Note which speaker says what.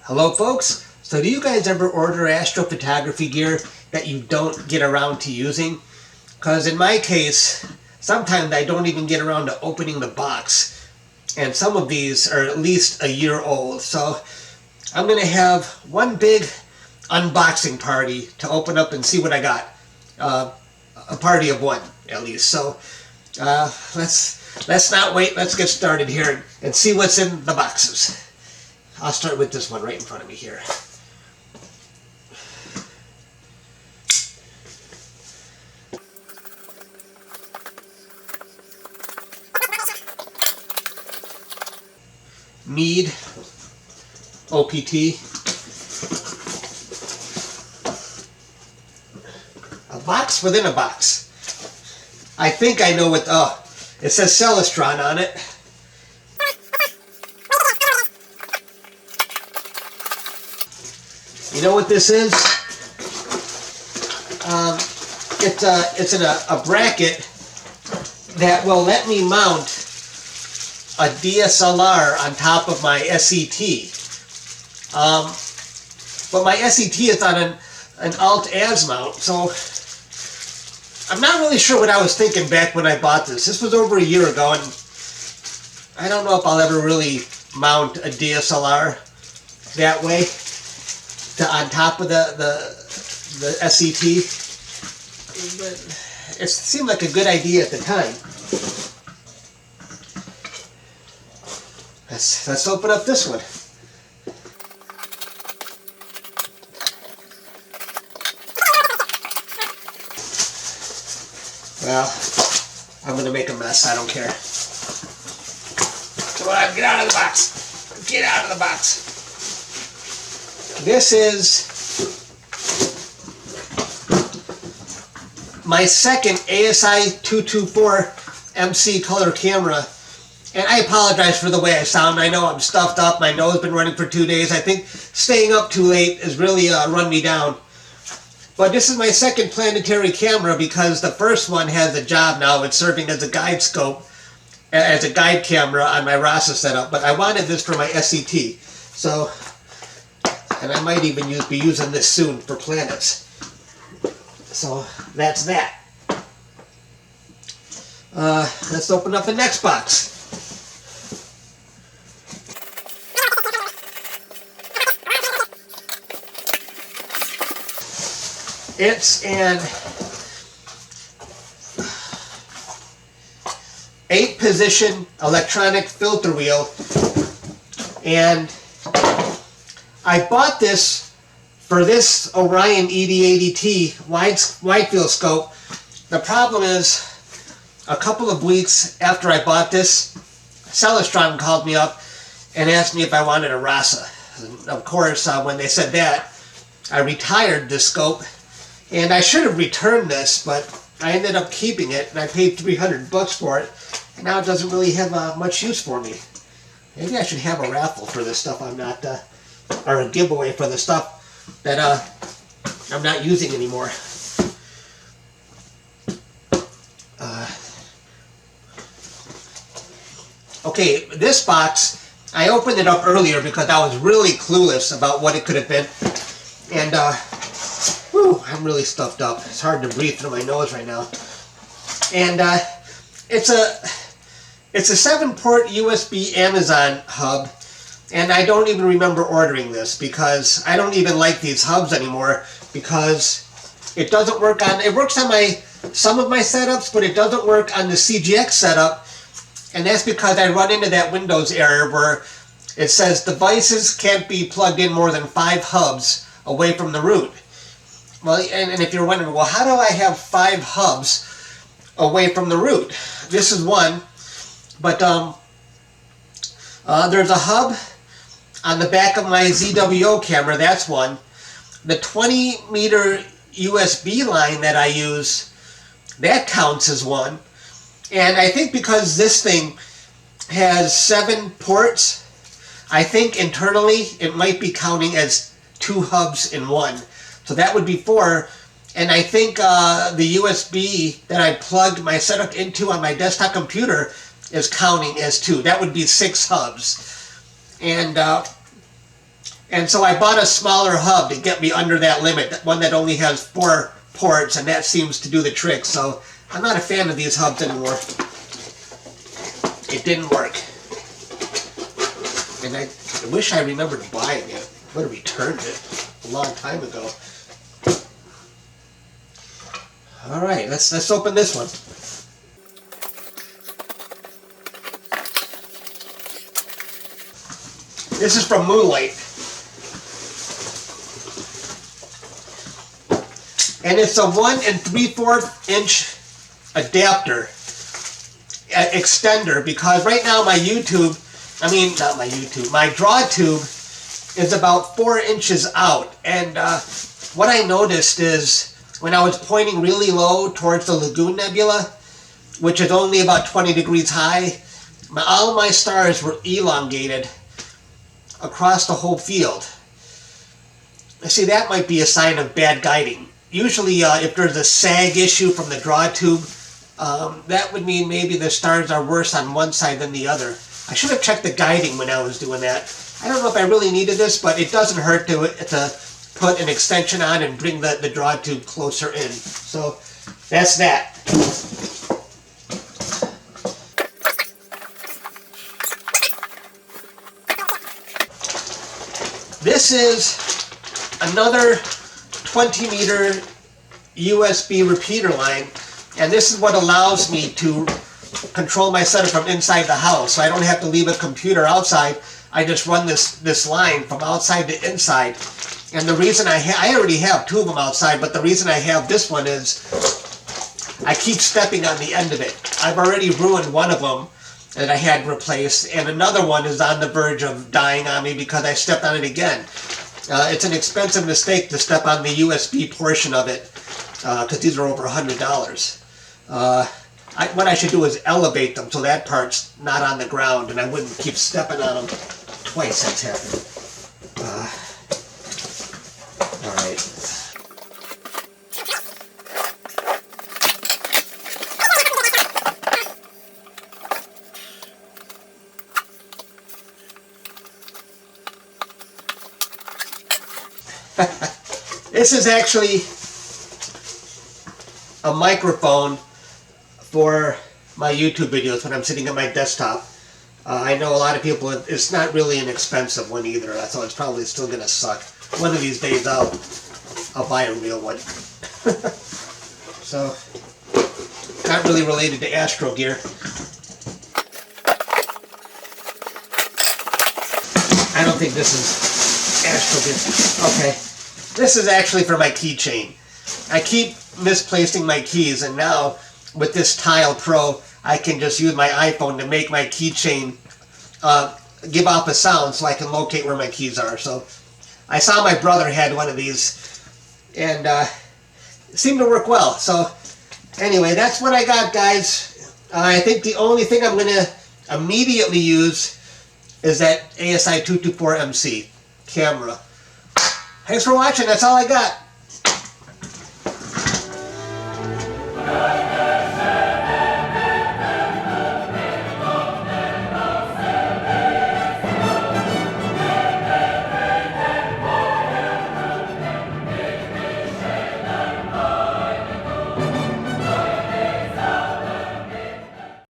Speaker 1: Hello folks, so do you guys ever order astrophotography gear that you don't get around to using? Because in my case, sometimes I don't even get around to opening the box. And some of these are at least a year old. So I'm going to have one big unboxing party to open up and see what I got. A party of one, at least. So let's not wait, let's get started here and see what's in the boxes. I'll start with this one right in front of me here. Mead OPT. A box within a box. I think I know what, it says Celestron on it. You know what this is? It's in a bracket that will let me mount a DSLR on top of my SET. But my SET is on an Alt-Az mount, so I'm not really sure what I was thinking back when I bought this. This was over a year ago, and I don't know if I'll ever really mount a DSLR that way. On top of the SET, but it seemed like a good idea at the time. Let's open up this one. Well, I'm gonna make a mess. I don't care. Come on, get out of the box. Get out of the box. This is my second ASI 224 MC color camera, and I apologize for the way I sound. I know I'm stuffed up, my nose has been running for 2 days. I think staying up too late has really run me down. But this is my second planetary camera because the first one has a job now. It's serving as a guide scope, as a guide camera on my Rasa setup, but I wanted this for my SET. So, and I might even be using this soon for planets. So that's that. Let's open up the next box. It's an 8-position electronic filter wheel, and I bought this for this Orion ED80T wide field scope. The problem is, a couple of weeks after I bought this, Celestron called me up and asked me if I wanted a Rasa. And of course, when they said that, I retired this scope, and I should have returned this, but I ended up keeping it, and I paid $300 for it, and now it doesn't really have much use for me. Maybe I should have a raffle for this stuff I'm not, or a giveaway for the stuff that I'm not using anymore. Okay, this box, I opened it up earlier because I was really clueless about what it could have been. And, whew, I'm really stuffed up. It's hard to breathe through my nose right now. And it's a 7-port USB Amazon hub. And I don't even remember ordering this because I don't even like these hubs anymore because it doesn't work on, it works on some of my setups, but it doesn't work on the CGX setup. And that's because I run into that Windows error where it says devices can't be plugged in more than 5 hubs away from the root. Well, and if you're wondering, well, how do I have 5 hubs away from the root? This is one, but there's a hub on the back of my ZWO camera, that's one. The 20-meter USB line that I use, that counts as one. And I think because this thing has 7 ports, I think internally it might be counting as 2 hubs in one. So that would be 4. And I think the USB that I plugged my setup into on my desktop computer is counting as 2. That would be 6 hubs. And And so I bought a smaller hub to get me under that limit, one that only has 4 ports, and that seems to do the trick. So I'm not a fan of these hubs anymore. It didn't work. And I wish I remembered buying it. I would have returned it a long time ago. Alright, let's open this one. This is from Moonlight. And it's a 1 3/4 inch adapter, extender, because right now my my draw tube is about 4 inches out. And what I noticed is when I was pointing really low towards the Lagoon Nebula, which is only about 20 degrees high, all my stars were elongated across the whole field. See, that might be a sign of bad guiding. Usually if there's a sag issue from the draw tube, that would mean maybe the stars are worse on one side than the other. I should have checked the guiding when I was doing that. I don't know if I really needed this, but it doesn't hurt to put an extension on and bring the draw tube closer in. So that's that. This is another 20 meter USB repeater line, and this is what allows me to control my setup from inside the house, so I don't have to leave a computer outside. I just run this line from outside to inside. And the reason I already have 2 of them outside, but the reason I have this one is I keep stepping on the end of it. I've already ruined one of them that I had replaced, and another one is on the verge of dying on me because I stepped on it again. It's an expensive mistake to step on the USB portion of it, because these are over $100. What I should do is elevate them so that part's not on the ground and I wouldn't keep stepping on them twice. That's happened. Alright. This is actually a microphone for my YouTube videos when I'm sitting at my desktop. I know a lot of people, it's not really an expensive one either, so it's probably still going to suck. One of these days I'll buy a real one. So, not really related to Astro gear. I don't think this is Astro gear. Okay. This is actually for my keychain. I keep misplacing my keys, and now with this Tile Pro, I can just use my iPhone to make my keychain give off a sound so I can locate where my keys are. So I saw my brother had one of these, and it seemed to work well. So anyway, that's what I got, guys. I think the only thing I'm going to immediately use is that ASI 224MC camera. Thanks for watching. That's all I got.